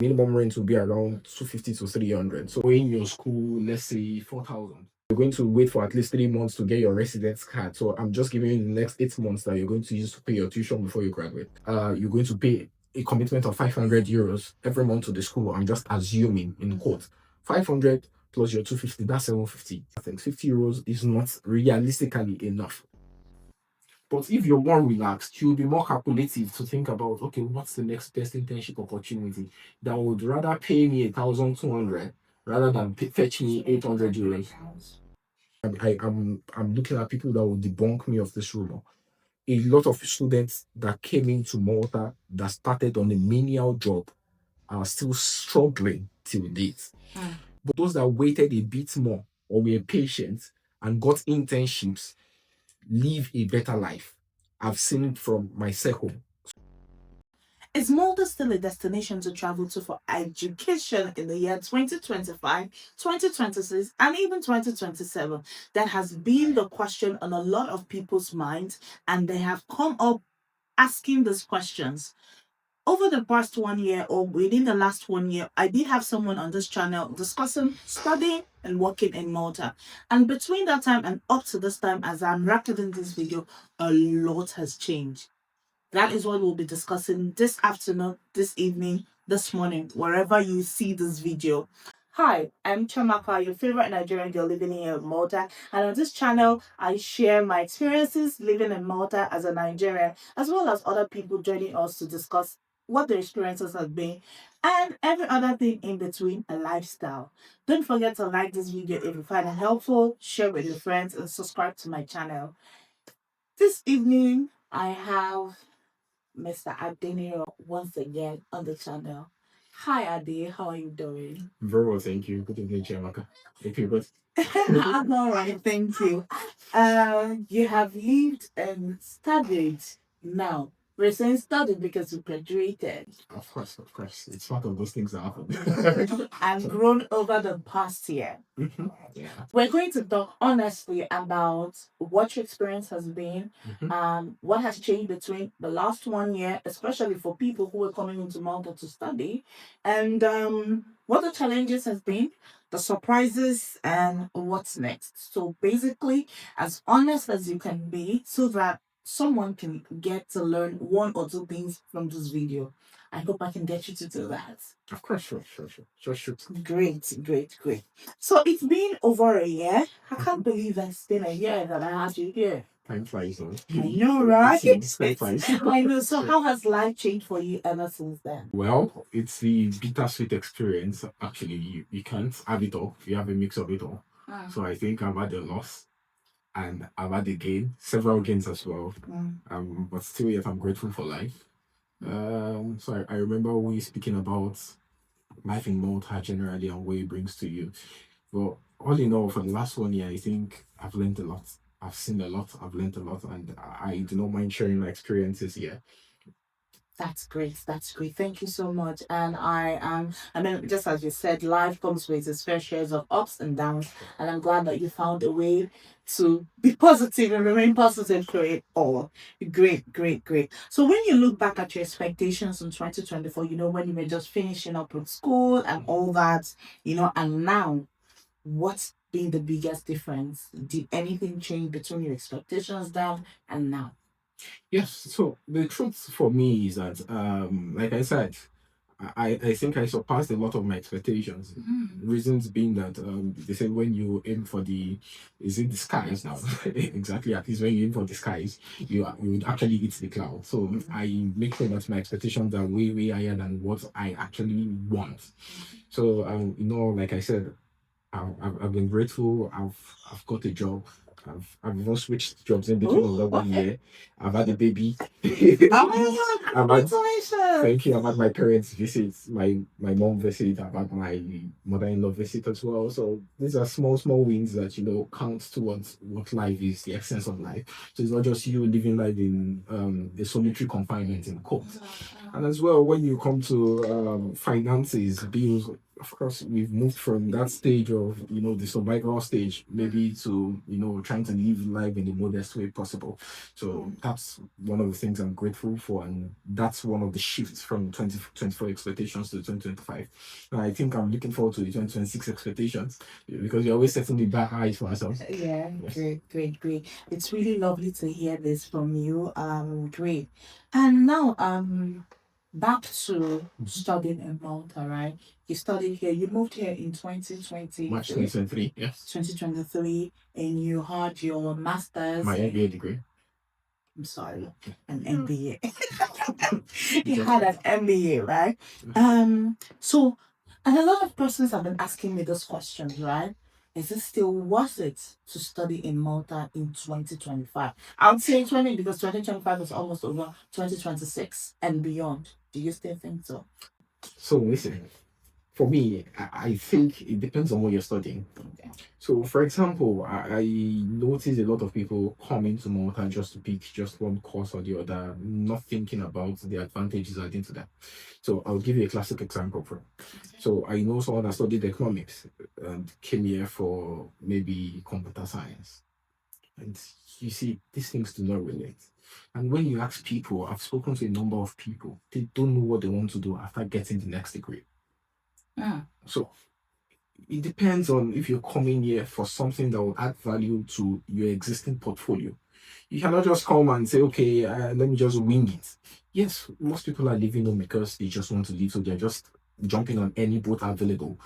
Minimum rent will be around 250 to 300. So in your school, let's say 4,000. You're going to wait for at least 3 months to get your residence card. So I'm just giving you the next 8 months that you're going to use to pay your tuition before you graduate. You're going to pay a commitment of 500 euros every month to the school. I'm just assuming in quote 500 plus your 250, that's 750. I think 50 euros is not realistically enough. But if you're more relaxed, you'll be more calculative to think about, okay, what's the next best internship opportunity that would rather pay me 1,200 rather than fetch me 800 euros. I'm looking at people that will debunk me of this rumor. A lot of students that came into Malta that started on a menial job are still struggling till date. But those that waited a bit more or were patient and got internships live a better life. I've seen it from my circle. Is Malta still a destination to travel to for education in the year 2025, 2026, and even 2027? That has been the question on a lot of people's minds, and they have come up asking these questions. Over the past 1 year or within the last 1 year, I did have someone on this channel discussing studying and working in Malta. And between that time and up to this time, as I'm recording this video, a lot has changed. That is what we'll be discussing this afternoon, this evening, this morning, wherever you see this video. Hi, I'm Chamaka, your favorite Nigerian girl living here in Malta. And on this channel, I share my experiences living in Malta as a Nigerian, as well as other people joining us to discuss what their experiences have been and every other thing in between a lifestyle. Don't forget to like this video if you find it helpful, share with your friends, and subscribe to my channel. This evening, I have Mr. Adeniro once again on the channel. Hi Ade, how are you doing? Very well, thank you. Good evening, Chiamaka. Thank you, but I'm all right, thank you. You have lived and studied now. We're saying studied because you graduated. Of course. It's part of those things that happen. And grown over the past year. Yeah. We're going to talk honestly about what your experience has been, what has changed between the last 1 year, especially for people who are coming into Malta to study, and what the challenges has been, the surprises, and what's next. So basically, as honest as you can be, so that someone can get to learn one or two things from this video. I hope I can get you to do that. Of course, sure. Great. So it's been over a year. I can't believe it's been a year that I had you here. Time flies, though. I know, right? Time flies. I know. So how has life changed for you ever since then? Well, it's the bittersweet experience. Actually, you can't have it all. You have a mix of it all. So I think I've had a loss and I've had a gain, several gains as well. But still, yet I'm grateful for life. So I remember we speaking about life in Malta generally and what it brings to you. But all in all, for the last 1 year, I think I've learned a lot. I've seen a lot. I've learned a lot, and I do not mind sharing my experiences here. That's great. Thank you so much. And I mean, just as you said, life comes with its fair shares of ups and downs. And I'm glad that you found a way to be positive and remain positive through it all. Great. So when you look back at your expectations in 2024, when you were just finishing up with school and all that, and now, what's been the biggest difference? Did anything change between your expectations then and now? Yes, so the truth for me is that, like I said, I think I surpassed a lot of my expectations. Reasons being that they say when you aim for is it the skies now? Exactly, at least when you aim for the skies, you would actually hit the cloud. So I make sure that my expectations are way higher than what I actually want. So like I said, I've been grateful. I've got a job. I've even switched jobs in between of that 1 year. I've had a baby. Congratulations! Thank you. I've had my parents visit, my mom visit. I've had my mother-in-law visit as well. So these are small wins that count towards what life is, the essence of life. So it's not just you living life in a solitary confinement in court. And as well, when you come to finances, bills, of course, we've moved from that stage of, the survival stage, maybe to, trying to live life in the modest way possible. So that's one of the things I'm grateful for. And that's one of the shifts from 2024 expectations to 2025. And I think I'm looking forward to the 2026 expectations because you're always setting the bar high for ourselves. Yeah, Yes. great. It's really lovely to hear this from you. Great. And now, back to studying in Malta, right? You studied here. You moved here in 2020, March 2023, yes. 2023, and you had your master's. My MBA degree. I'm sorry, an MBA. You had an MBA, right? So, and a lot of persons have been asking me this question, right? Is it still worth it to study in Malta in 2025? I would say 20 because 2025 is almost over, 2026 and beyond. Do you still think so? So listen, for me, I think it depends on what you're studying. Okay. So, for example, I notice a lot of people coming to Malta just to pick just one course or the other, not thinking about the advantages adding to that. So, I'll give you a classic example. So, I know someone that studied economics and came here for maybe computer science. And you see, these things do not relate. And when you ask people, I've spoken to a number of people, they don't know what they want to do after getting the next degree. So it depends on if you're coming here for something that will add value to your existing portfolio. You cannot just come and say, okay, let me just wing it. Yes, most people are leaving home because they just want to leave, so they're just jumping on any boat available,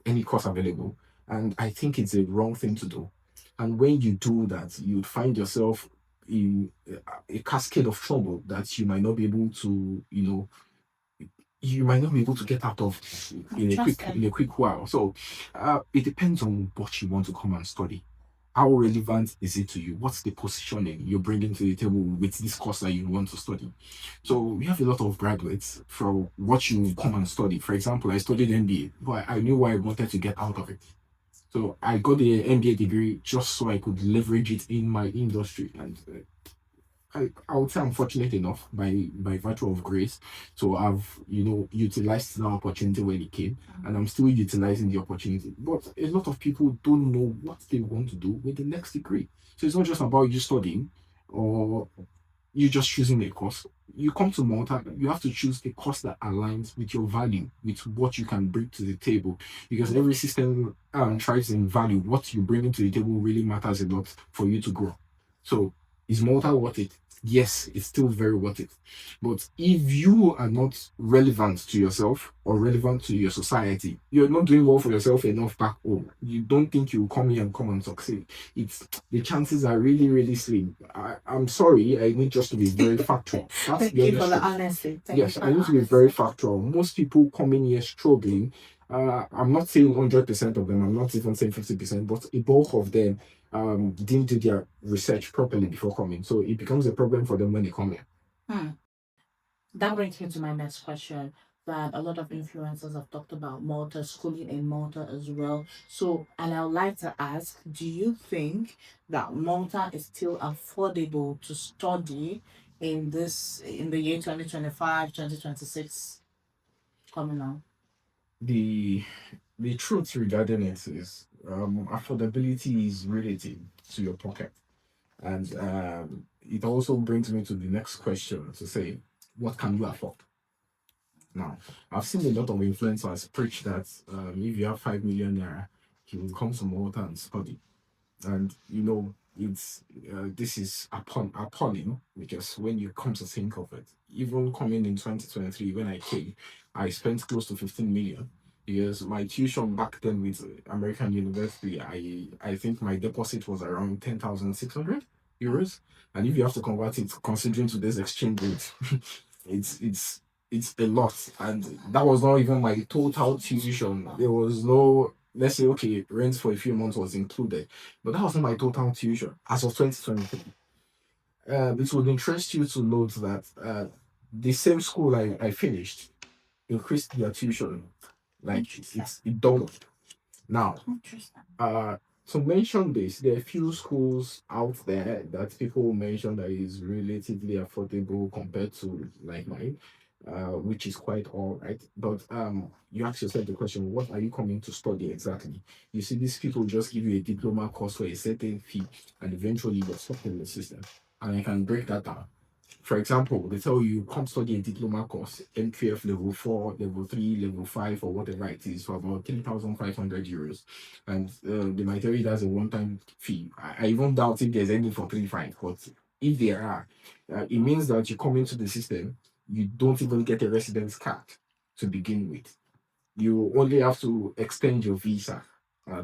any course available. And I think it's a wrong thing to do. And when you do that, you'd find yourself in a cascade of trouble that you might not be able to, get out of in a quick while. So it depends on what you want to come and study. How relevant is it to you? What's the positioning you're bringing to the table with this course that you want to study? So we have a lot of graduates from what you come and study. For example, I studied MBA, but I knew why I wanted to get out of it. So I got the MBA degree just so I could leverage it in my industry. And I would say I'm fortunate enough by virtue of grace to have, utilized the opportunity when it came, and I'm still utilizing the opportunity. But a lot of people don't know what they want to do with the next degree. So it's not just about you studying or you just choosing a course. You come to Malta, you have to choose a course that aligns with your value, with what you can bring to the table. Because every system tries in value. What you bring into the table really matters a lot for you to grow. So is Malta worth it? Yes, it's still very worth it. But if you are not relevant to yourself or relevant to your society, you're not doing well for yourself enough back home. You don't think you'll come here and come and succeed. It's the chances are really, really slim. I'm sorry, I need just to be very factual. That's Thank the you for the honest truth. honesty. Yes, I need to be very factual. Most people coming here struggling. I'm not saying 100% of them. I'm not even saying 50%, but a bulk of them didn't do their research properly before coming. So it becomes a problem for them when they come here. That brings me to my next question. That a lot of influencers have talked about Malta, schooling in Malta as well. So, and I would like to ask, do you think that Malta is still affordable to study in the year 2025, 2026 coming on? The truth regarding it is affordability is relative to your pocket. And it also brings me to the next question to say, what can you afford? Now, I've seen a lot of influencers preach that if you have 5 million naira, you will come to Malta and study. And it's this is appalling because when you come to think of it, even coming in 2023 when I came, I spent close to 15 million because my tuition back then with American University, I think my deposit was around 10,600 euros, and if you have to convert it considering today's exchange rate, it's it's a lot, and that was not even my total tuition. There was no, let's say, okay, rent for a few months was included, but that wasn't my total tuition as of 2023. It would interest you to note that the same school I finished increased their tuition, like it doubled. Now, to mention this, there are few schools out there that people mention that is relatively affordable compared to like mine. which is quite all right. But you ask yourself the question, what are you coming to study exactly? You see, these people just give you a diploma course for a certain fee, and eventually you're stuck in the system. And I can break that down. For example, they tell you come study a diploma course, NQF level 4, level 3, level 5, or whatever it is, for about 3,500 euros. And they might tell you that's a one time fee. I even doubt if there's any for 3,500, but if there are, it means that you come into the system, you don't even get a residence card to begin with. You only have to extend your visa,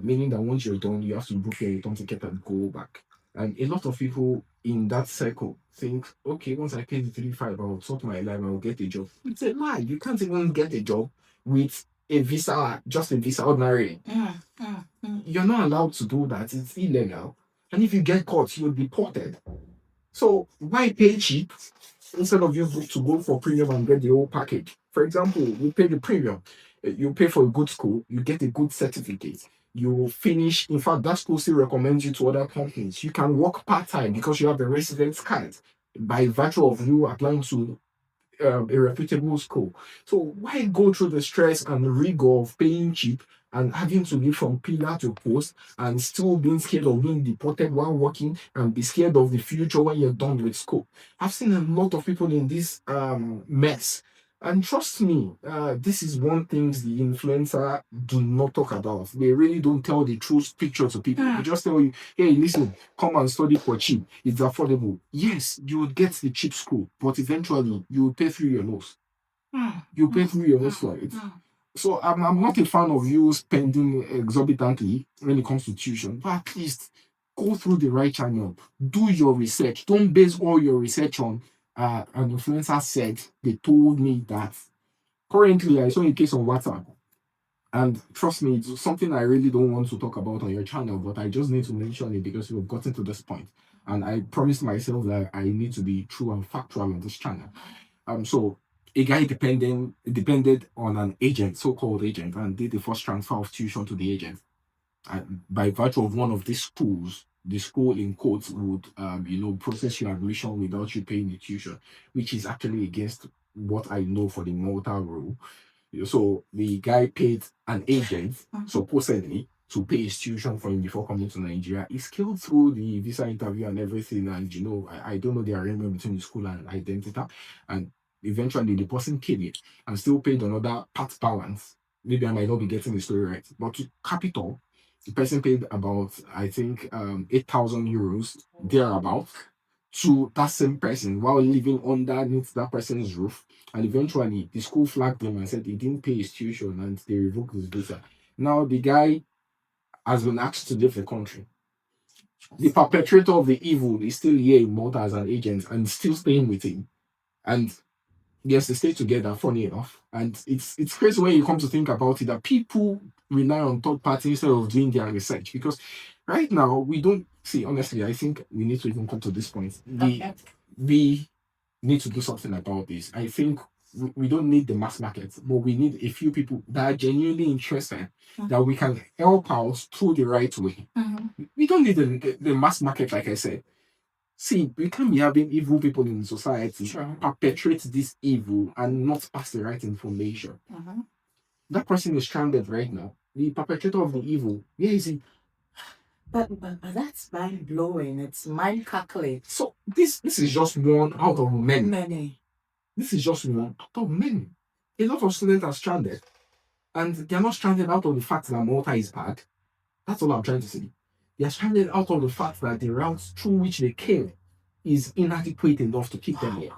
meaning that once you're done, you have to book your return ticket and go back. And a lot of people in that circle think, okay, once I pay the 3,500, I'll sort my life, I'll get a job. It's a lie. You can't even get a job with a visa, just a visa ordinary. You're not allowed to do that. It's illegal. And if you get caught, you're deported. So why pay cheap instead of you to go for premium and get the whole package? For example, you pay the premium, you pay for a good school, you get a good certificate, you finish. In fact, that school still recommends you to other companies. You can work part time because you have a residence card by virtue of you applying to a reputable school. So why go through the stress and the rigor of paying cheap and having to live from pillar to post and still being scared of being deported while working and be scared of the future when you're done with school? I've seen a lot of people in this mess. And trust me, this is one thing the influencer do not talk about. They really don't tell the true picture to people. They just tell you, hey, listen, come and study for cheap. It's affordable. Yes, you would get the cheap school, but eventually you will pay through your nose. You pay through your nose for it. So I'm not a fan of you spending exorbitantly when it comes to tuition, but at least go through the right channel. Do your research. Don't base all your research on an influencer said, they told me that. Currently, I saw a case on WhatsApp. And trust me, it's something I really don't want to talk about on your channel, but I just need to mention it because we've gotten to this point. And I promised myself that I need to be true and factual on this channel. So a guy depended on an agent, so-called agent, and did the first transfer of tuition to the agent. And by virtue of one of these schools, the school in quotes would process your admission without you paying the tuition, which is actually against what I know for the Malta rule. So the guy paid an agent, supposedly, to pay his tuition for him before coming to Nigeria. He scaled through the visa interview and everything. And, I don't know the arrangement between the school and identity. And eventually the person paid it and still paid another part balance. Maybe I might not be getting the story right. But to capital, the person paid about, I think, 8,000 euros, thereabouts, to that same person while living underneath that person's roof. And eventually, the school flagged him and said he didn't pay his tuition and they revoked his visa. Now, the guy has been asked to leave the country. The perpetrator of the evil is still here in Malta as an agent and still staying with him. And yes, they stay together, funny enough. And it's crazy when you come to think about it that people rely on third parties instead of doing their research. Because right now, we don't see, honestly, I think we need to even come to this point. We need to do something about this. I think we don't need the mass market, but we need a few people that are genuinely interested that we can help out through the right way. We don't need the mass market, like I said. See, we can't be having evil people in society perpetrate this evil and not pass the right information. That person is stranded right now. The perpetrator of the evil, where is he? But that's mind blowing. It's mind calculated. So this is just one out of many. This is just one out of many. A lot of students are stranded, and they're not stranded out of the fact that Malta is bad. That's all I'm trying to say. They're stranded out of the fact that the routes through which they came is inadequate enough to keep them here.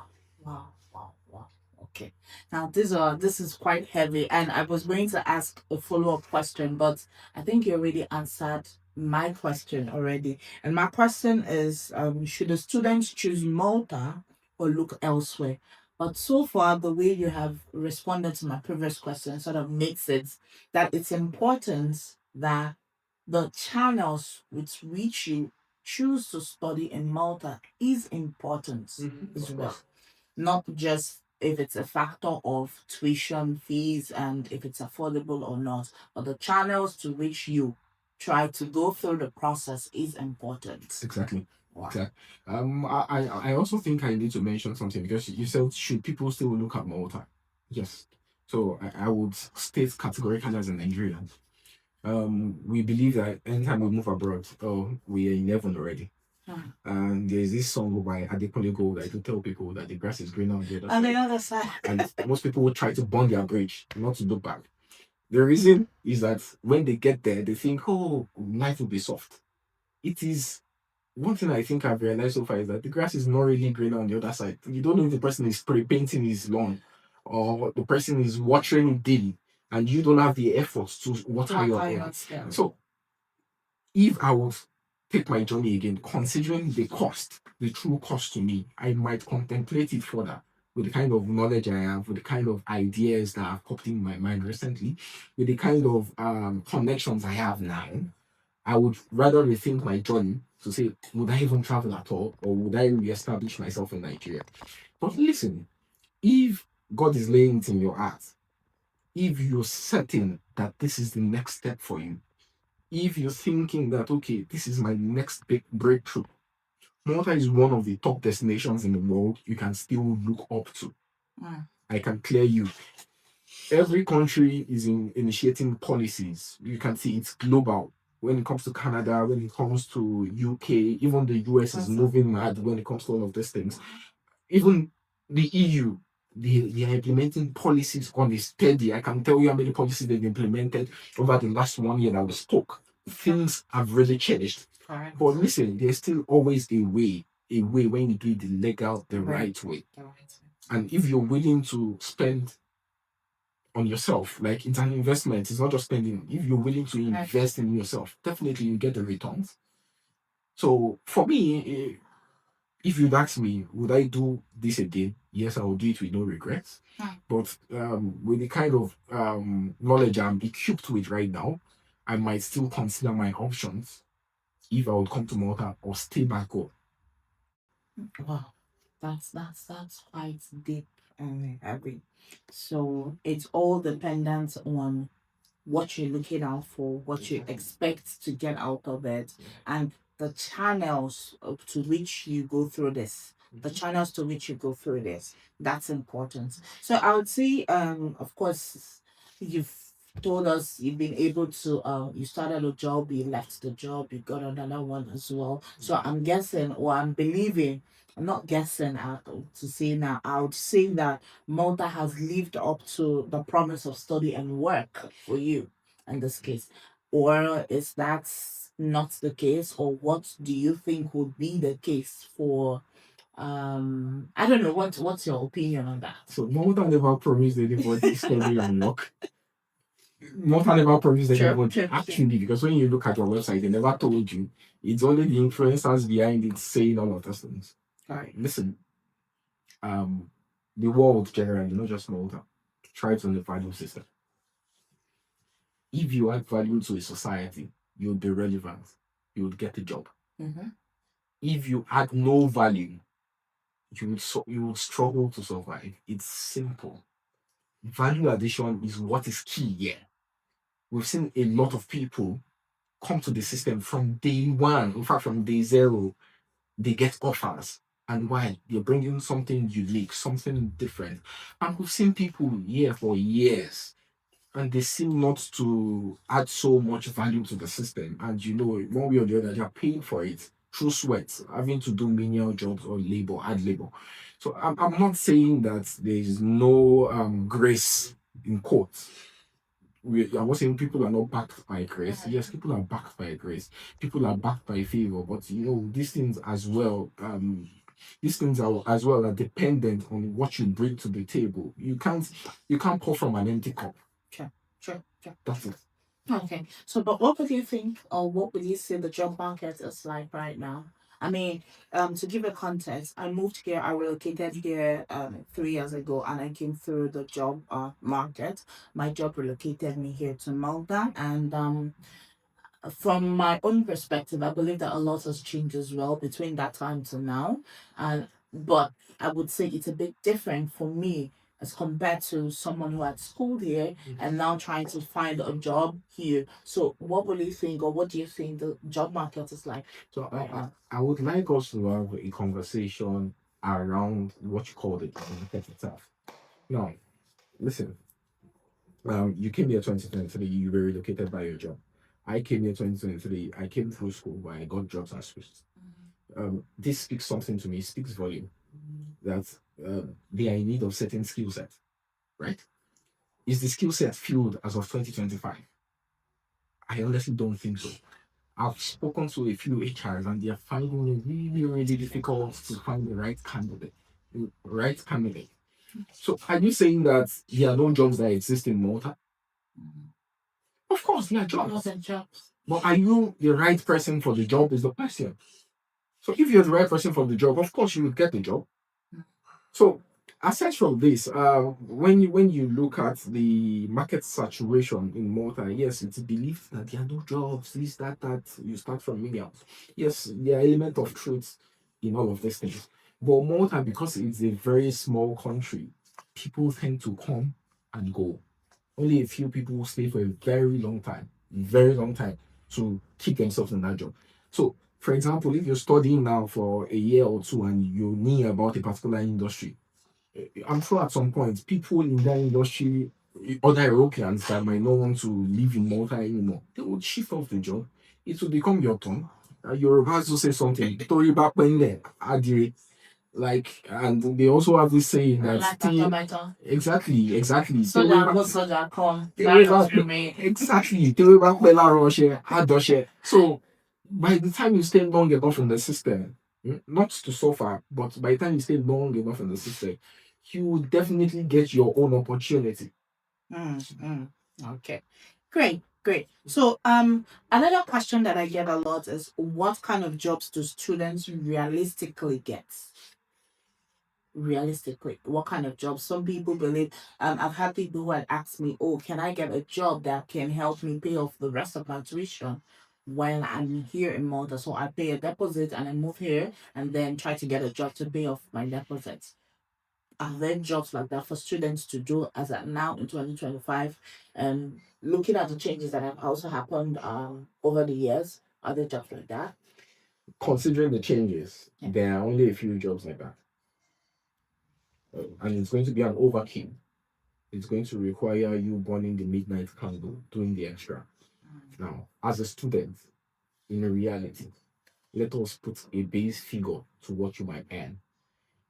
Wow. Okay. Now this is quite heavy, and I was going to ask a follow-up question, but I think you already answered my question already. And my question is, should a student choose Malta or look elsewhere? But so far, the way you have responded to my previous question sort of makes it that it's important that the channels with which you choose to study in Malta is important as well. Not just if it's a factor of tuition fees and if it's affordable or not, but the channels to which you try to go through the process is important. Exactly. Wow. Exactly. I also think I need to mention something because you said should people still look at Malta? Yes. So I would state categorically as a Nigerian. We believe that anytime we move abroad, oh, we are in heaven already. And there's this song by Adekunle Gold that I do tell people that the grass is greener on the other On side. the other side. And most people will try to burn their bridge, not to look back. The reason is that when they get there, they think, oh, life will be soft. It is one thing I think I've realized so far is that the grass is not really greener on the other side. You don't know if the person is spray painting his lawn or the person is watering it daily, and you don't have the efforts to water your own. So if I was take my journey again, considering the cost, the true cost to me, I might contemplate it further with the kind of knowledge I have, with the kind of ideas that have popped in my mind recently, with the kind of connections I have now. I would rather rethink my journey to say, would I even travel at all, or would I reestablish myself in Nigeria? But listen, if God is laying it in your heart, if you're certain that this is the next step for you, if you're thinking that, okay, this is my next big breakthrough, Malta is one of the top destinations in the world you can still look up to. I can clear you. Every country is initiating policies. You can see it's global. When it comes to Canada, when it comes to UK, even the US is moving mad when it comes to all of these things. Even the EU, they are implementing policies on a steady. I can tell you how many policies they've implemented over the last 1 year that we spoke. Things have really changed. Correct. But listen, there's still always a way when you do it the legal, the right way. And if you're willing to spend on yourself, like it's an investment, it's not just spending. If you're willing to invest in yourself, definitely you get the returns. So for me, if you'd ask me, would I do this again? Yes, I will do it with no regrets. But with the kind of knowledge I'm equipped with right now, I might still consider my options if I would come to Malta or stay back home. Wow, that's quite deep and heavy. So it's all dependent on what you're looking out for, what you expect to get out of it, and the channels to which you go through this. The channels to which you go through this. That's important. So I would say, of course, you've told us you've been able to you started a job, you left the job, you got another one as well. So I'm guessing or I'm believing, I'm not guessing to say now, I would say that Malta has lived up to the promise of study and work for you in this case. Or is that not the case? Or what do you think would be the case for I don't know, what's your opinion on that? So Malta never promised anybody study and work. Malta never promised anybody actually, because when you look at your website, they never told you. It's only the influencers behind it saying all of those things. All right. Listen, um, the world generally, not just Malta, thrives on the value system. If you add value to a society, you'll be relevant. You will get a job. If you add no value, you will struggle to survive. It's simple. Value addition is what is key here. We've seen a lot of people come to the system from day one. In fact, from day zero, they get offers. And why? They're bringing something unique, something different. And we've seen people here for years, and they seem not to add so much value to the system. And one way or the other, they're paying for it through sweat, having to do menial jobs or labor, hard labor. So I'm not saying that there is no grace in quotes. I'm not saying people are not backed by grace. Yes, people are backed by grace. People are backed by favor. But these things as well. These things are as well are dependent on what you bring to the table. You can't pour from an empty cup. Sure. That's it. Okay. So, but what would you think, or what would you say the job market is like right now? I mean, to give a context, I moved here, I relocated here 3 years ago, and I came through the job market. My job relocated me here to Malta, and from my own perspective, I believe that a lot has changed as well between that time to now. And but I would say it's a bit different for me as compared to someone who had schooled here and now trying to find a job here. So, what will you think, or what do you think the job market is like? So I would like us to have a conversation around what you call the job market itself. Now, listen, you came here 2023, you were relocated by your job. I came here 2023, I came through school where I got jobs and switched. This speaks something to me, it speaks volume that they are in need of certain skill set, right? Is the skill set filled as of 2025? I honestly don't think so. I've spoken to a few HRs and they are finding it really, really difficult to find the right candidate. Right candidate. So are you saying that there are no jobs that exist in Malta? Of course, there are jobs. But are you the right person for the job is the question. So if you're the right person for the job, of course you will get the job. So aside from this, when you look at the market saturation in Malta, yes, it's believed that there are no jobs, this, that you start from millions. Yes, there are element of truth in all of these things. But Malta, because it's a very small country, people tend to come and go. Only a few people stay for a very long time to keep themselves in that job. So, for example, if you're studying now for a year or two and you know about a particular industry, I'm sure at some point people in that industry, other Europeans that might not want to live in Malta anymore, they would shift off the job. It will become your turn. Your advisor will say something. "Torí bá pẹ́ ńlẹ̀, á dire." Like, and they also have this saying that exactly. Exactly. So by the time you stay long enough in the system, not to suffer, but by the time you stay long enough in the system, you will definitely get your own opportunity. Okay. Great. So another question that I get a lot is what kind of jobs do students realistically get? Realistically, what kind of jobs? Some people believe I've had people who had asked me, oh, can I get a job that can help me pay off the rest of my tuition while I'm here in Malta? So I pay a deposit and I move here and then try to get a job to pay off my deposit. Are there jobs like that for students to do as at now in 2025? And looking at the changes that have also happened over the years, are there jobs like that? Considering the changes, there are only a few jobs like that. And it's going to be an overkill. It's going to require you burning the midnight candle, doing the extra. Now, as a student, in reality, let us put a base figure to what you might earn.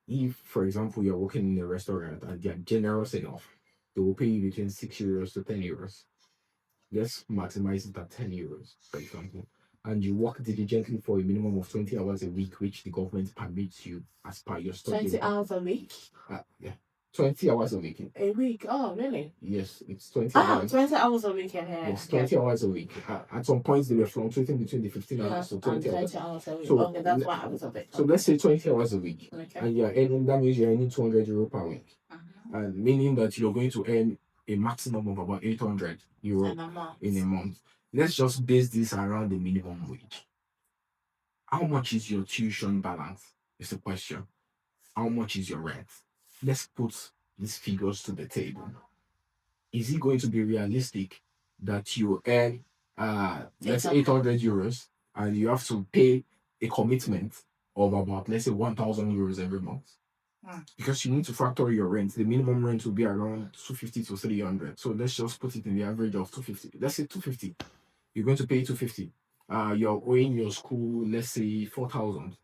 If, for example, you're working in a restaurant and they're generous enough, they will pay you between €6 to €10. Let's maximize it at €10, for example. And you work diligently for a minimum of 20 hours a week, which the government permits you as per your study. 20 hours a week? Yeah. 20 hours a week. A week? Oh, really? Yes, it's 20 hours. 20 hours a week, yeah. Yes, 20 hours a week. At some points, they were fluctuating between the 15 hours to 20 hours. 20 hours a week. So, okay, that's why I was a bit. So let's say 20 hours a week. Okay. And you're earning, that means you're earning €200 per week. And meaning that you're going to earn a maximum of about €800 in a month. Let's just base this around the minimum wage. How much is your tuition balance? Is the question. How much is your rent? Let's put these figures to the table. Is it going to be realistic that you earn let's say €800 and you have to pay a commitment of about, let's say, €1,000 every month? Because you need to factor your rent. The minimum rent will be around 250 to 300. So let's just put it in the average of 250. Let's say 250. You're going to pay 250. You're owing your school, let's say, 4,000,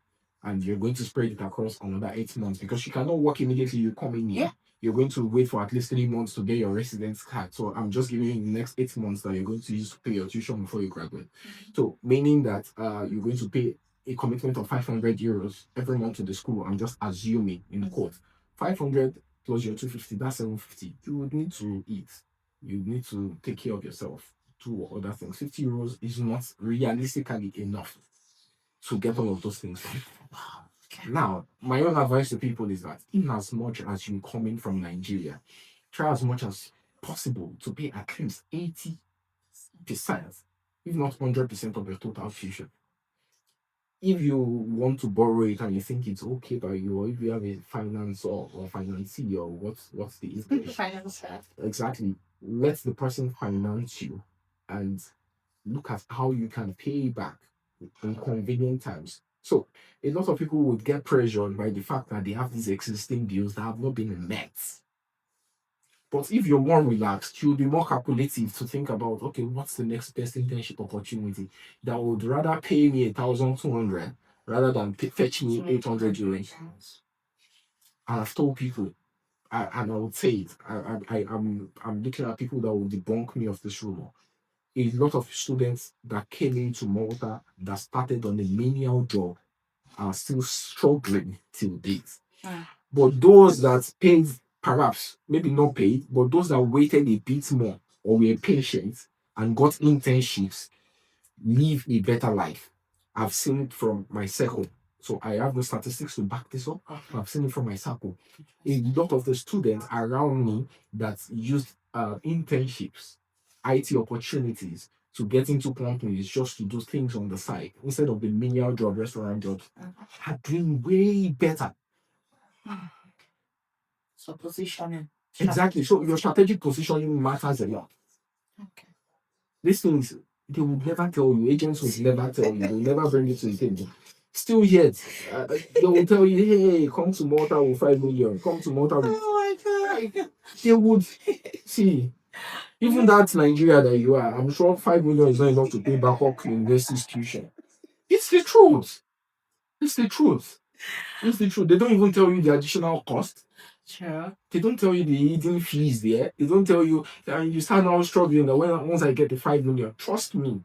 and you're going to spread it across another 8 months because you cannot work immediately. You come in here. Yeah. You're going to wait for at least 3 months to get your residence card. So I'm just giving you the next 8 months that you're going to use to pay your tuition before you graduate. So meaning that you're going to pay a commitment of €500 every month to the school. I'm just assuming in quote 500 plus your 250, that's 750. You would need to eat. You need to take care of yourself. Do other things. €50 is not realistically enough to get all of those things. Okay. Now, my own advice to people is that in as much as you come in from Nigeria, try as much as possible to pay at least 80%, if not 100% of your total tuition. if you want to borrow it and you think it's okay by you, or if you have a finance or financier, or what's the English? Financer. Exactly. Let the person finance you and look at how you can pay back in convenient times. So a lot of people would get pressured by the fact that they have these existing bills that have not been met. But if you're more relaxed, you'll be more calculative to think about, okay, what's the next best internship opportunity that would rather pay me 1,200 rather than fetch me 800 euros. And I've told people, and I would say it, I'm looking at people that will debunk me of this rumor. A lot of students that came into Malta that started on a menial job are still struggling till date. But those that paid, perhaps maybe not paid, but those that waited a bit more or were patient and got internships live a better life. I've seen it from my circle. So I have the statistics to back this up. I've seen it from my circle. A lot of the students around me that used internships, IT opportunities to get into companies just to do things on the side instead of the menial job, restaurant jobs, are doing way better. So positioning. Exactly. So your strategic positioning matters a lot. Okay. These things they will never tell you. Agents will never tell you. They'll never bring it to the table. Still yet, they will tell you, hey, come to Malta with 5 million. Come to Malta with. Oh my God. They would see. Even that Nigeria that you are, I'm sure 5 million is not enough to pay back up university tuition. It's the truth. It's the truth. It's the truth. They don't even tell you the additional cost. Sure. They don't tell you the hidden fees there. They don't tell you, and you start now struggling that once I get the 5 million, trust me,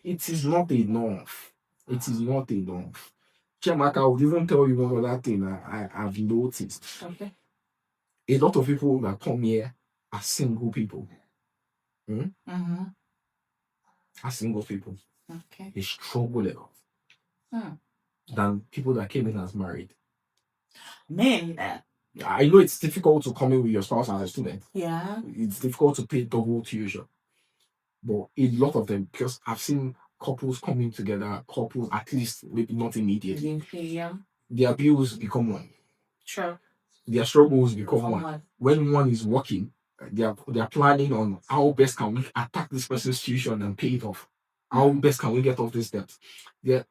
it is not enough. It is not enough. Chiamaka would even tell you one other thing I've noticed. Okay. A lot of people that come here are single people. Mm-hmm. Are single people. Okay. They struggle a lot than people that came in as married. Men. I know it's difficult to come in with your spouse as a student. Yeah. It's difficult to pay double tuition. But a lot of them, because I've seen couples coming together, couples at least maybe not immediately. Yeah. Their bills become one. Sure. Their struggles become one. When one is working, they are planning on how best can we attack this person's tuition and pay it off. How best can we get off this debt? There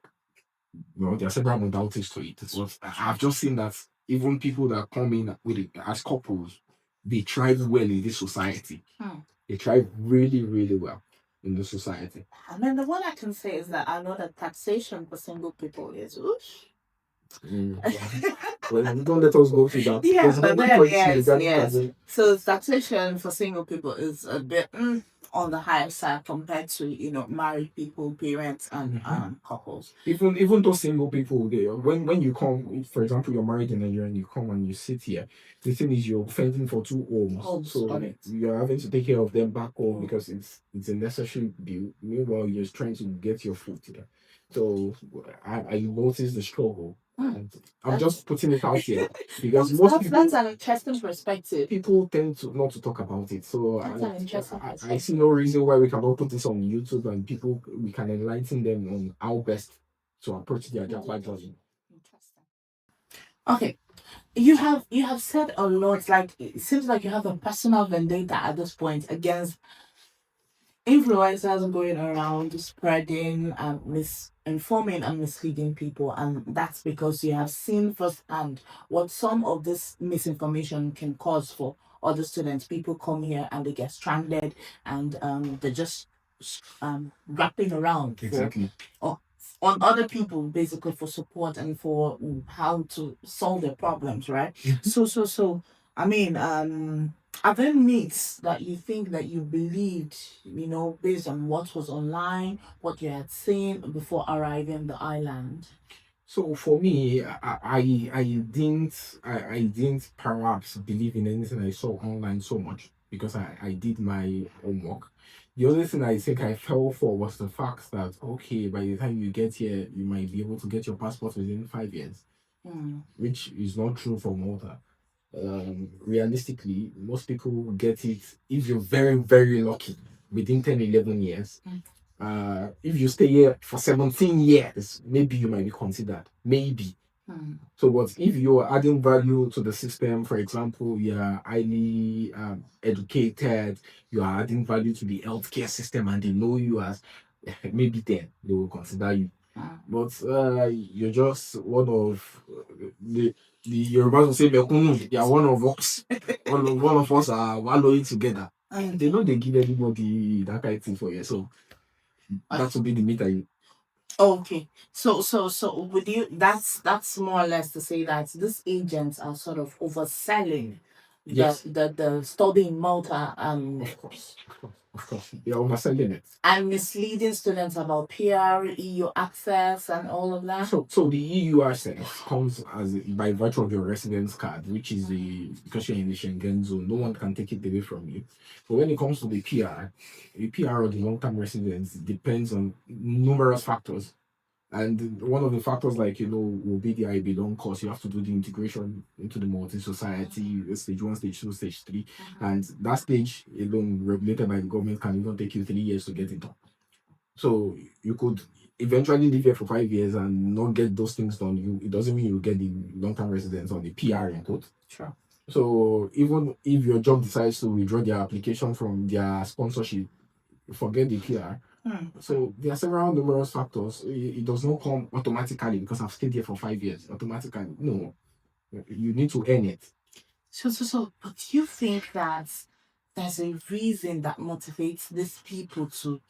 are several modalities to it. But I've just seen that even people that come in with it as couples, they thrive well in this society. They thrive really, really well in the society. I mean, the one I can say is that I know that taxation for single people is whoosh. Well, don't let us go through that. Yes, but then, yes. So taxation for single people is a bit on the higher side compared to married people, parents, and couples. Even those single people, when you come, for example, you're married in Nigeria and you come and you sit here, the thing is you're fending for 2 homes, so you're having to take care of them back home because it's a necessary bill. Meanwhile, you're trying to get your food here. So I noticed the struggle. I'm just putting it out here because that's an interesting perspective. People tend to not to talk about it. So I see no reason why we cannot put this on YouTube and we can enlighten them on how best to approach their job journey. Interesting. Okay. You have said a lot, like it seems like you have a personal vendetta at this point against influencers going around spreading and misinforming and misleading people, and that's because you have seen firsthand what some of this misinformation can cause for other students. People come here and they get stranded, and they're just wrapping around Exactly. On other people basically for support and for how to solve their problems, right? So I mean, are there myths that you think that you believed, based on what was online, what you had seen before arriving in the island? So for me, I didn't perhaps believe in anything I saw online so much because I did my homework. The only thing I think I fell for was the fact that okay, by the time you get here, you might be able to get your passport within 5 years, which is not true for Malta. Realistically, most people get it if you're very, very lucky within 10, 11 years. If you stay here for 17 years, maybe you might be considered. Maybe. So, but if you're adding value to the system, for example, you're highly educated, you are adding value to the healthcare system, and they know you as maybe then they will consider you. But you're just one of the Yorubas will say, "Mekunu," you are one of us. One of us are wallowing together. And they know they give everybody that kind of thing for you. So that would be the meter. Okay. So would you that's more or less to say that these agents are sort of overselling Yes. the study in Malta Of course. They are overselling it. and misleading students about PR, EU access and all of that? So the EU access comes as by virtue of your residence card, which is because you're in the Schengen zone, no one can take it away from you. But when it comes to the PR or the long-term residence depends on numerous factors. And one of the factors, like, will be the I belong course. You have to do the integration into the Maltese society, stage one, stage two, stage three. And that stage alone, regulated by the government, can even take you 3 years to get it done. So you could eventually live here for 5 years and not get those things done. It doesn't mean you get the long-term residence or the PR in quote. Sure. So even if your job decides to withdraw their application from their sponsorship, forget the PR. So there are several numerous factors. It does not come automatically because I've stayed here for 5 years. Automatically, no. You need to earn it. But do you think that there's a reason that motivates these people to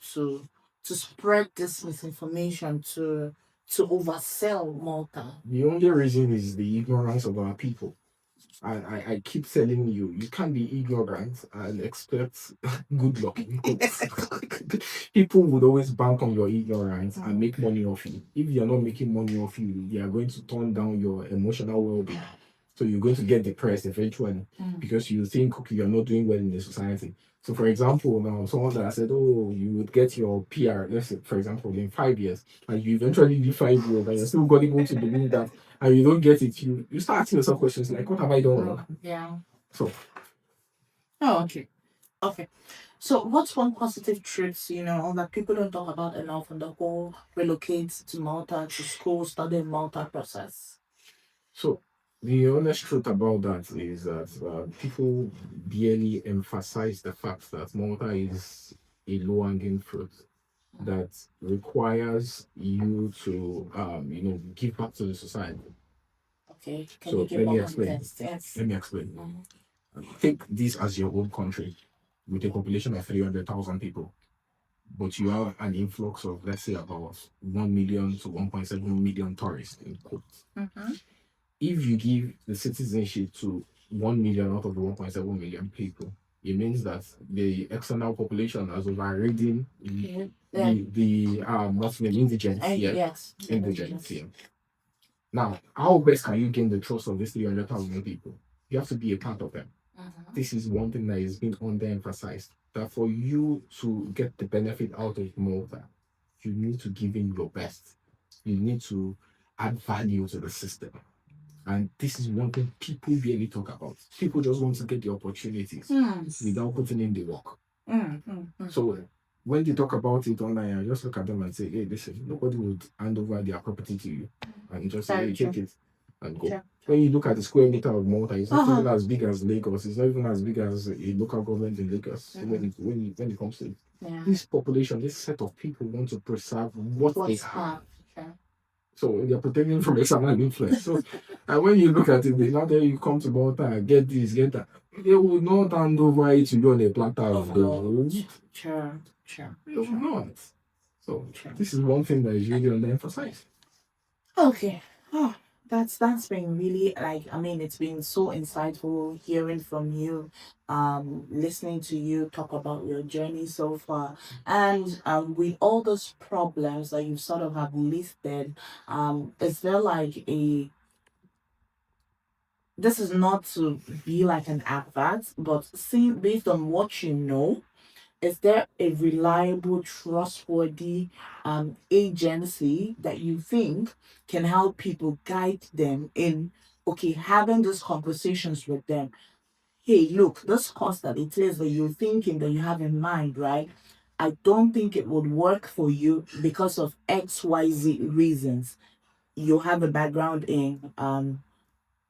spread this misinformation to oversell Malta? The only reason is the ignorance of our people. I keep telling you, you can't be ignorant and expect good luck. People would always bank on your ignorance and make money off you. If you're not making money off you, they are going to turn down your emotional well-being. So you're going to get depressed eventually because you think, okay, you're not doing well in the society. So, for example, now someone that said, "Oh, you would get your PR," let's say, for example, in 5 years, and you eventually live 5 years, and you're still going to believe that, and you don't get it, you start asking yourself questions like, "What have I done wrong?" Yeah. So, Okay. Okay. So what's one positive truth, that people don't talk about enough on the whole relocate to Malta to school, study in Malta process? so the honest truth about that is that people barely emphasize the fact that Malta is a low-hanging fruit that requires you to give back to the society. Okay. Can So you give let me more explain. context? Yes. Let me explain. Take this as your own country with a population of 300,000 people, but you have an influx of, let's say, about 1 million to 1.7 million tourists in quotes. If you give the citizenship to 1 million out of the 1.7 million people, it means that the external population has overridden the what's the name, indigents here. Yes. Indigents here. Now, how best can you gain the trust of these 300,000 people? You have to be a part of them. This is one thing that is being underemphasized. That for you to get the benefit out of Malta, you need to give in your best. You need to add value to the system. And this is one thing people barely talk about. People just want to get the opportunities without putting in the work. So when they talk about it online, I just look at them and say, "Hey, listen, nobody would hand over their property to you and just say, hey, take it and go." When you look at the square meter of Malta, it's not even as big as Lagos. It's not even as big as a local government in Lagos. When it comes to this population, this set of people want to preserve what they have. So they're protecting from external influence. So, and when you look at it, now that you come to Malta, get this, get that, they will not hand over it to you on a platter of gold. Sure. They will not. So this is one thing that is really underemphasized. Okay. Oh, that's been really it's been so insightful hearing from you, listening to you talk about your journey so far. And with all those problems that you sort of have listed, is there like a this is not to be like an advert, but see based on what you know, is there a reliable, trustworthy agency that you think can help people guide them in, okay, having these conversations with them? Hey, look, this cost that it is that you're thinking that you have in mind, right? I don't think it would work for you because of XYZ reasons. You have a background in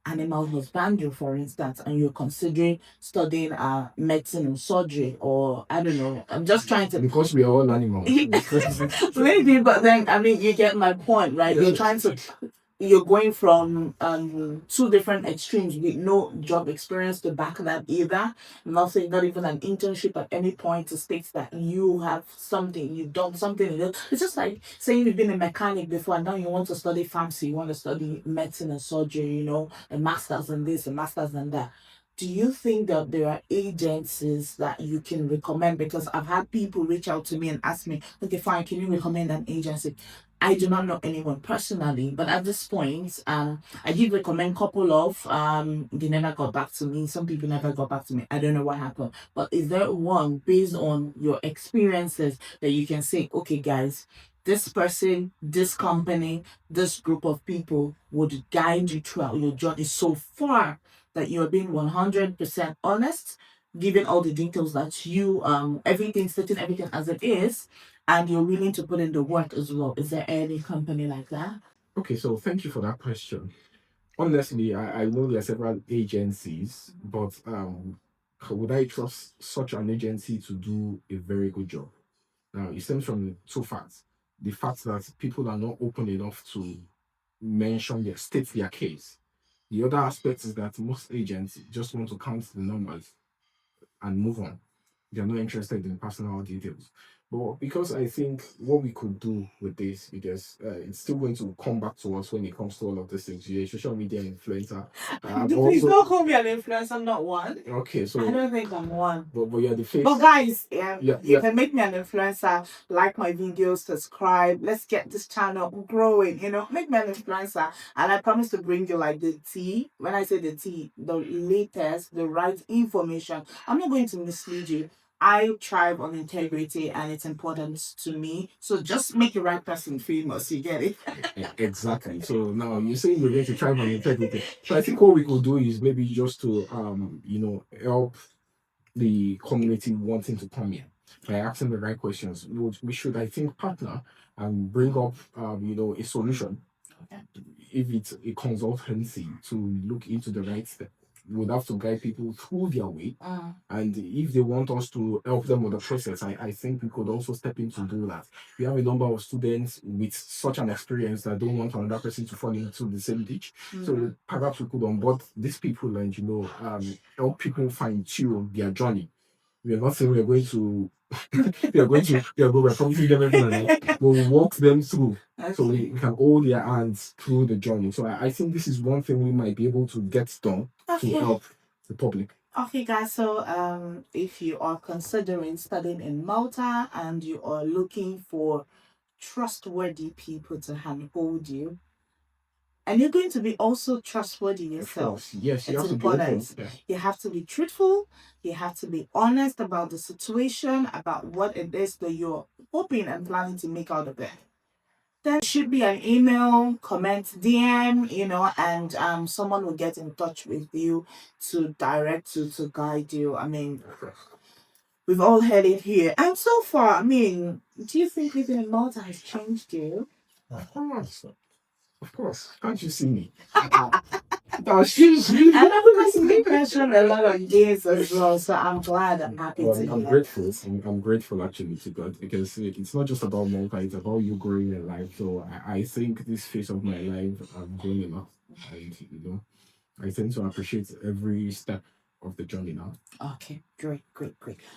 animal husbandry, for instance, and you're considering studying medicine and surgery, or I don't know. I'm just trying to. Because we are all animals. Maybe, but then I mean, you get my point, right? You're trying to. You're going from two different extremes with no job experience to back that either. Nothing, not even an internship at any point to state that you have something, you've done something. It's just like saying you've been a mechanic before and now you want to study pharmacy, you want to study medicine and surgery, a master's in this, a master's in that. Do you think that there are agencies that you can recommend? Because I've had people reach out to me and ask me, okay, fine, can you recommend an agency? I do not know anyone personally, but at this point, I did recommend a couple of. They never got back to me. Some people never got back to me. I don't know what happened. But is there one based on your experiences that you can say, okay, guys, this person, this company, this group of people would guide you throughout your journey so far that you're being 100% honest, giving all the details that you everything, stating everything as it is, and you're willing to put in the work as well. Is there any company like that? Okay, so thank you for that question. Honestly, I know there are several agencies, but would I trust such an agency to do a very good job? Now, it stems from two facts. The fact that people are not open enough to state their case. The other aspect is that most agents just want to count the numbers and move on. They're not interested in personal details. But because I think what we could do with this, because it's still going to come back to us when it comes to all of these things. You're a social media influencer. Please don't call me an influencer. I'm not one. Okay, so I don't think I'm one. But you're the face. But guys, Yeah, you can make me an influencer, like my videos, subscribe. Let's get this channel growing. Make me an influencer, and I promise to bring you like the tea. When I say the tea, the latest, the right information. I'm not going to mislead you. I thrive on integrity and it's important to me. So just make the right person famous. You get it? Exactly. So now you're saying you're going to try on integrity. So I think what we could do is maybe just to help the community wanting to come here by asking the right questions. We should, I think, partner and bring up a solution. Okay. If it's a consultancy to look into the right step, we would have to guide people through their way. And if they want us to help them with the process, I think we could also step in to do that. We have a number of students with such an experience that don't want another person to fall into the same ditch. So perhaps we could onboard these people and help people fine tune their journey. We are not saying we are going to we're promising them everything, but we'll walk them through. Okay. So we can hold their hands through the journey. So I think this is one thing we might be able to get done to help the public. Okay, guys. So, if you are considering studying in Malta and you are looking for trustworthy people to handhold you, and you're going to be also trustworthy yourself. Yes, you it's have important. To be open. You have to be truthful. You have to be honest about the situation, about what it is that you're hoping and planning to make out of it. There should be an email, comment, DM, and someone will get in touch with you to direct you, to guide you. I mean, we've all heard it here. And so far, I mean, do you think living in Malta has changed you? Of course. Of course. Can't you see me? No, seriously. And I've mentioned a lot of days as well, so I'm glad, I'm happy to hear. I'm grateful. I'm grateful actually to God because it's not just about Malta, it's about you growing your life. So I think this phase of my life, I'm growing a lot. And, I tend to appreciate every step of the journey now. Okay, great.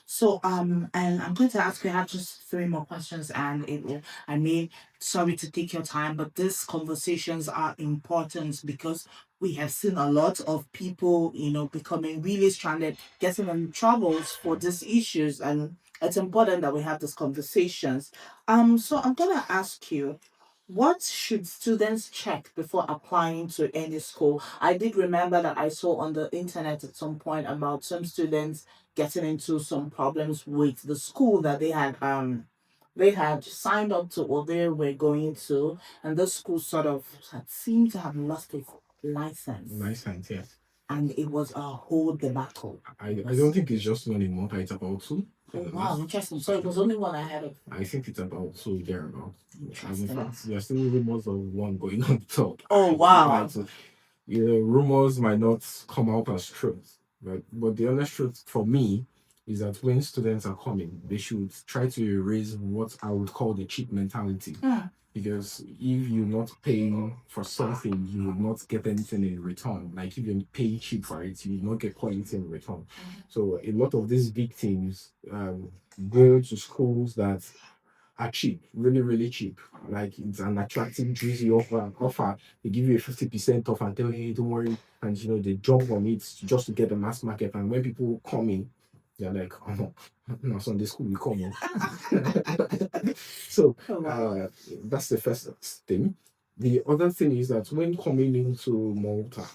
So, and I'm going to ask you, I have just three more questions, and I mean, sorry to take your time, but these conversations are important because we have seen a lot of people, becoming really stranded, getting in troubles for these issues, and it's important that we have these conversations. So I'm gonna ask you, what should students check before applying to any school? I did remember that I saw on the internet at some point about some students getting into some problems with the school that they had signed up to or they were going to, and the school sort of had seemed to have lost its license. License, yes. And it was a whole debacle. I don't think it's just one in Malta, it's about two. Oh, wow, interesting. So it was only one ahead of. I think it's about so thereabout. And in Interesting. fact, there are still rumors of one going on top. Oh, wow. Like, so, rumors might not come out as truth, but the honest truth for me is that when students are coming, they should try to erase what I would call the cheap mentality. Because if you're not paying for something, you will not get anything in return. Like if you pay cheap for it, you will not get quality in return. So a lot of these victims go to schools that are cheap, really, really cheap. Like it's an attractive, juicy offer. They give you a 50% off and tell you, hey, don't worry. And they jump on it just to get the mass market. And when people come in, they're like, oh no, no, Sunday school we come in. So that's the first thing. The other thing is that when coming into Malta,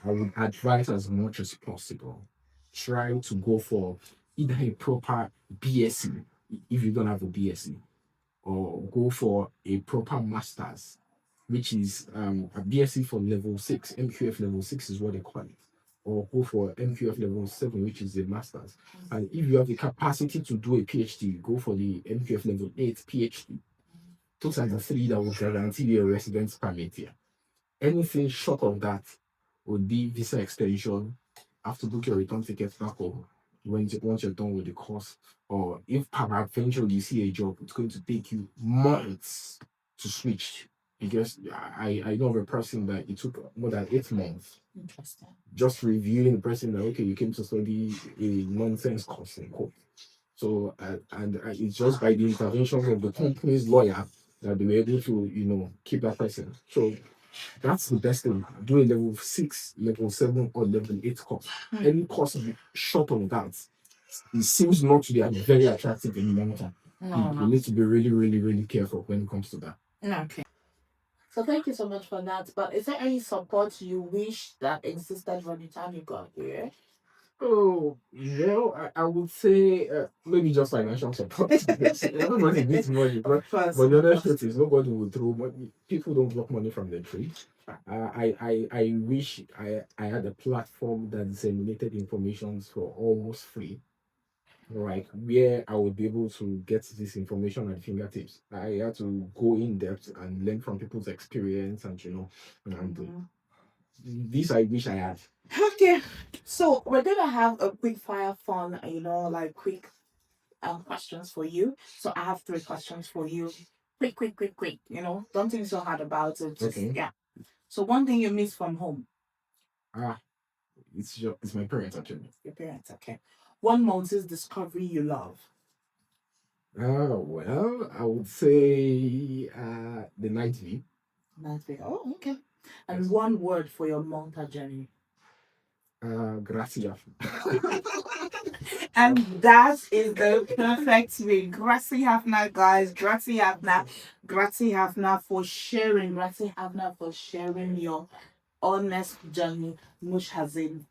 I would advise as much as possible, try to go for either a proper BSc if you don't have a BSc, or go for a proper master's, which is a BSc for level 6, MQF level 6 is what they call it, or go for MQF level 7, which is the master's. And if you have the capacity to do a PhD, go for the MQF level 8 PhD. Those are the three that will guarantee you a residence permit here. Anything short of that would be visa extension. Have to book your return ticket back home once you're done with the course. Or if eventually you see a job, it's going to take you months to switch. Because I know of a person that it took more than 8 months. Interesting. Just reviewing the person that, okay, you came to study a nonsense course in court. So, it's just by the intervention of the company's lawyer that they were able to, keep that person. So, that's the best thing. Do a level 6, level 7, or level 8 course. Any course short of that, it seems not to be very attractive in the long term. You need to be really, really, really careful when it comes to that. Okay. So thank you so much for that. But is there any support you wish that existed from the time you got here? Oh, I would say maybe just financial support. Everybody needs money, but the honest truth is nobody will throw money. People don't block money from the tree. I wish I had a platform that disseminated information for almost free, right? Where I would be able to get this information at fingertips. I had to go in depth and learn from people's experience, and this I wish I had. Okay, so we're gonna have a quick fire fun, like quick questions for you. So I have 3 questions for you. Quick. Don't think so hard about it. Just, Okay. yeah. So one thing you miss from home. It's my parents actually. Your parents, okay. One Maltese discovery you love. Well, I would say the night view. Night view. Oh, okay. And one word for your Malta journey. Gracias. And that is the perfect way. Grazie Hafna, guys. Grazie Hafna for sharing. Grazie Hafna for sharing your honest journey. Mush Hazin.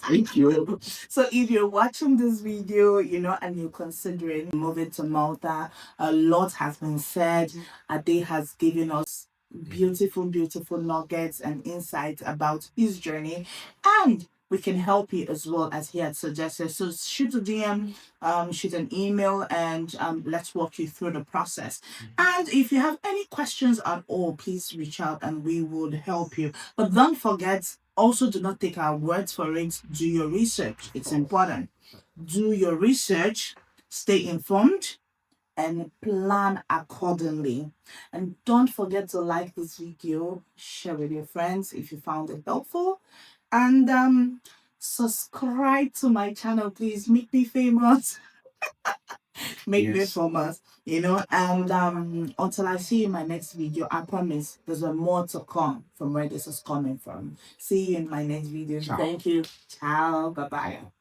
Thank you. So if you're watching this video, and you're considering moving to Malta, a lot has been said. Ade has given us beautiful nuggets and insights about his journey, and we can help you as well, as he had suggested. So shoot a DM, shoot an email, and let's walk you through the process. And if you have any questions at all, please reach out and we would help you. But don't forget, also do not take our words for it. Do your research. It's important. Do your research, stay informed, and plan accordingly. And don't forget to like this video, share with your friends if you found it helpful, and subscribe to my channel, please. Make me famous. Make me famous, and until I see you in my next video, I promise there's more to come from where this is coming from. See you in my next video. Ciao. Thank you. Ciao. Bye-bye.